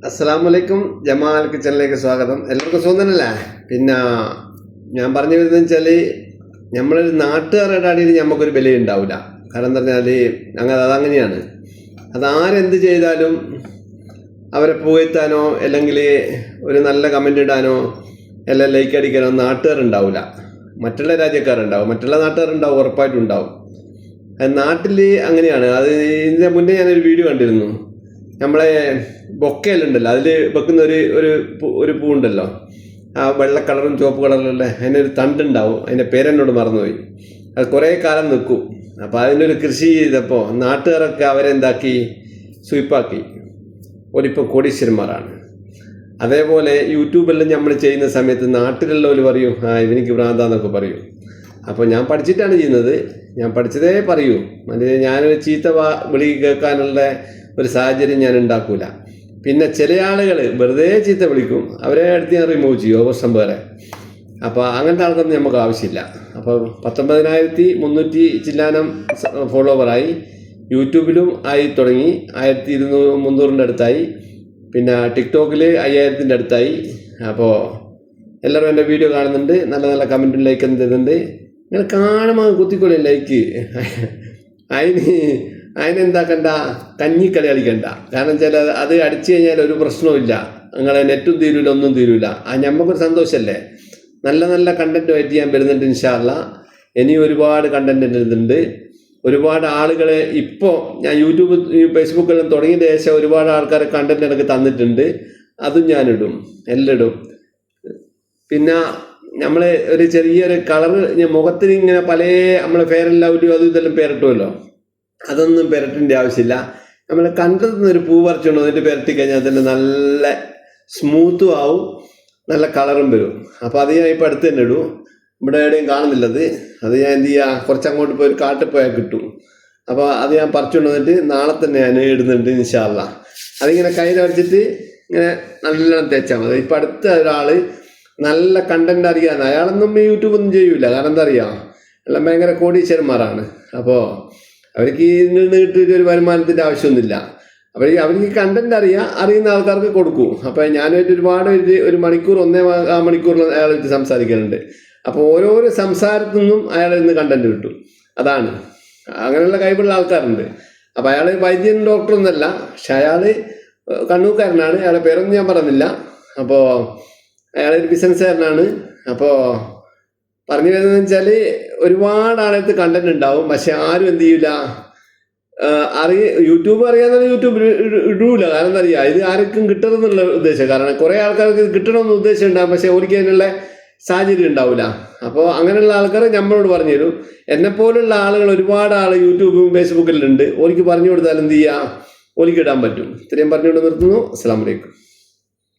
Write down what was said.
അസ്സലാമലൈക്കും. ജമാൽ കിച്ചണിലേക്ക് സ്വാഗതം. എല്ലാവർക്കും സുഖം തന്നെയല്ലേ? പിന്നെ ഞാൻ പറഞ്ഞു വരുന്നത് വെച്ചാൽ നമ്മളൊരു നാട്ടുകാരുടെ അടിയിൽ നമുക്കൊരു വില ഉണ്ടാവില്ല. കാരണം എന്താ പറഞ്ഞാൽ അതങ്ങനെയാണ്. അതാരെന്ത് ചെയ്താലും അവരെ പുകഴ്ത്താനോ അല്ലെങ്കിൽ ഒരു നല്ല കമൻ്റ് ഇടാനോ എല്ലാം ലൈക്ക് അടിക്കാനോ നാട്ടുകാരുണ്ടാവില്ല. മറ്റുള്ള രാജ്യക്കാരുണ്ടാവും, മറ്റുള്ള നാട്ടുകാരുണ്ടാവും, ഉറപ്പായിട്ടും ഉണ്ടാവും. നാട്ടിൽ അങ്ങനെയാണ്. അത് ഇതിൻ്റെ മുന്നേ ഞാനൊരു വീഡിയോ കണ്ടിരുന്നു. നമ്മളെ ബൊക്കയിലുണ്ടല്ലോ, അതിൽ വെക്കുന്ന ഒരു പൂ ഉണ്ടല്ലോ, ആ വെള്ള കളറും ചുവപ്പ് കളറിലുള്ള അതിനൊരു തണ്ടുണ്ടാവും. അതിൻ്റെ പേരെന്നോട് മറന്നുപോയി. അത് കുറേ കാലം നിൽക്കും. അപ്പോൾ അതിനൊരു കൃഷി ചെയ്തപ്പോൾ നാട്ടുകാരൊക്കെ അവരെന്താക്കി, സ്വീപ്പാക്കി. ഒരിപ്പം കോടീശ്വരന്മാരാണ്. അതേപോലെ യൂട്യൂബെല്ലാം നമ്മൾ ചെയ്യുന്ന സമയത്ത് നാട്ടിലുള്ളവർ പറയും, ഇവനിക്ക് ഭ്രാന്താന്നൊക്കെ പറയും. അപ്പോൾ ഞാൻ പഠിച്ചിട്ടാണ് ചെയ്യുന്നത്, ഞാൻ പഠിച്ചതേ പറയൂ. അത് ഞാനൊരു ചീത്ത വിളി കേൾക്കാനുള്ള ഒരു സാഹചര്യം ഞാൻ ഉണ്ടാക്കൂല. പിന്നെ ചില ആളുകൾ വെറുതെ ചീത്ത വിളിക്കും, അവരെ അടുത്ത് ഞാൻ റിമൂവ് ചെയ്യും, വർഷം വേറെ. അപ്പോൾ അങ്ങനത്തെ ആൾക്കൊന്നും നമുക്ക് ആവശ്യമില്ല. അപ്പോൾ 19,300 ചില്ലാനം ഫോളോവറായി. യൂട്യൂബിലും ആയി തുടങ്ങി, 1200-300 അടുത്തായി. പിന്നെ ടിക്ടോക്കിൽ 5000 അടുത്തായി. അപ്പോൾ എല്ലാവരും എൻ്റെ വീഡിയോ കാണുന്നുണ്ട്, നല്ല നല്ല കമൻറ്റും ലൈക്കും തരുന്നുണ്ട്. ഇങ്ങനെ കാണുമ്പോൾ കുത്തിക്കൊള്ളി ലൈക്ക്. അതിനെന്താക്കണ്ട, കഞ്ഞിക്കളി കളിക്കണ്ട. കാരണം വെച്ചാൽ അത് അടിച്ചു കഴിഞ്ഞാൽ ഒരു പ്രശ്നവും. നിങ്ങളെ നെറ്റും തീരൂല, ഒന്നും തീരൂല. നമുക്കൊരു സന്തോഷമല്ലേ. നല്ല നല്ല കണ്ടൻറ്റുമായിട്ട് ഞാൻ വരുന്നുണ്ട് ഇൻഷാ അല്ലാഹ്. ഇനി ഒരുപാട് കണ്ടൻറ്റ് വരുന്നുണ്ട്. ഒരുപാട് ആളുകൾ ഇപ്പോൾ ഞാൻ യൂട്യൂബ് ഫേസ്ബുക്കെല്ലാം തുടങ്ങിയ ശേഷം ഒരുപാട് ആൾക്കാരെ കണ്ടൻറ്റ് എനിക്ക് തന്നിട്ടുണ്ട്. അതും ഞാനിടും, എല്ലാം ഇടും. പിന്നെ നമ്മൾ ഒരു ചെറിയൊരു കളറ് മുഖത്തിന് ഇങ്ങനെ പല നമ്മളെ ഫെയർ ആൻഡ് ലവ്ലി അതും ഇതെല്ലാം പേരിട്ടുമല്ലോ, അതൊന്നും പെരട്ടിൻ്റെ ആവശ്യമില്ല. നമ്മൾ കണ്ടത്തുനിന്നൊരു പൂ പറിച്ചുകൊണ്ട് വന്നിട്ട് പെരട്ടി കഴിഞ്ഞാൽ തന്നെ നല്ല സ്മൂത്തും ആവും, നല്ല കളറും വരും. അപ്പോൾ അത് ഞാൻ ഇപ്പോൾ അടുത്ത് തന്നെ ഇടും. ഇവിടെ എവിടെയും കാണുന്നില്ലത്. അത് ഞാൻ എന്ത് ചെയ്യുക, കുറച്ചങ്ങോട്ട് പോയി ഒരു കാട്ടിൽ പോയാൽ കിട്ടും. അപ്പോൾ അത് ഞാൻ പറിച്ചുകൊണ്ട് വന്നിട്ട് നാളെ തന്നെ ഞാൻ ഇടുന്നുണ്ട് ഇൻഷാ അല്ലാഹ്. അതിങ്ങനെ കയ്യിൽ വരച്ചിട്ട് ഇങ്ങനെ നല്ലോണം തേച്ചാൽ മതി. ഇപ്പം അടുത്ത ഒരാൾ നല്ല കണ്ടന്റ് അറിയാൻ, അയാളൊന്നും യൂട്യൂബൊന്നും ചെയ്യൂല. കാരണം എന്താ അറിയാം, എല്ലാം ഭയങ്കര കോടീശ്വരന്മാരാണ്. അപ്പോൾ അവർക്ക് ഇതിൽ നിന്ന് കിട്ടിയിട്ട് ഒരു വരുമാനത്തിൻ്റെ ആവശ്യമൊന്നുമില്ല. അവർക്ക് കണ്ടന്റ് അറിയുന്ന ആൾക്കാർക്ക് കൊടുക്കും. അപ്പോൾ ഞാനായിട്ട് ഒരുപാട് ഒരു മണിക്കൂർ, 1.5 മണിക്കൂറിൽ അയാൾ വെച്ച് സംസാരിക്കുന്നുണ്ട്. അപ്പോൾ ഓരോരോ സംസാരത്തിൽ നിന്നും അയാളിൽ നിന്ന് കണ്ടന്റ് കിട്ടും. അതാണ്, അങ്ങനെയുള്ള കഴിവുള്ള ആൾക്കാരുണ്ട്. അപ്പോൾ അയാൾ വൈദ്യൻ ഡോക്ടറൊന്നുമല്ല, പക്ഷെ അയാൾ കണ്ണൂർക്കാരനാണ്. അയാളുടെ പേരൊന്നും ഞാൻ പറയുന്നില്ല. അപ്പോൾ അയാളൊരു ബിസിനസ്സുകാരനാണ്. അപ്പോൾ പറഞ്ഞു വരുന്നതെന്ന് വെച്ചാൽ ഒരുപാട് ആളത്ത് കണ്ടന്റ് ഉണ്ടാവും, പക്ഷെ ആരും എന്ത് ചെയ്യില്ല, യൂട്യൂബ് അറിയാതെ യൂട്യൂബിൽ ഇടൂല. കാരണം എന്താ അറിയുക, ഇത് ആർക്കും കിട്ടണമെന്നുള്ള ഉദ്ദേശം. കാരണം കുറേ ആൾക്കാർക്ക് ഇത് കിട്ടണമെന്ന് ഉദ്ദേശം ഉണ്ടാകും, പക്ഷെ ഓർക്ക് അതിനുള്ള സാഹചര്യം ഉണ്ടാവില്ല. അപ്പോൾ അങ്ങനെയുള്ള ആൾക്കാർ നമ്മളോട് പറഞ്ഞു തരും. എന്നെപ്പോലുള്ള ആളുകൾ ഒരുപാട് ആൾ യൂട്യൂബും ഫേസ്ബുക്കിലുണ്ട്. ഓർക്ക് പറഞ്ഞു കൊടുത്താൽ എന്ത് ചെയ്യുക, ഓർക്ക് ഇടാൻ പറ്റും. ഇത്രയും പറഞ്ഞുകൊണ്ട് നിർത്തുന്നു. അസ്സലാമു അലൈക്കും.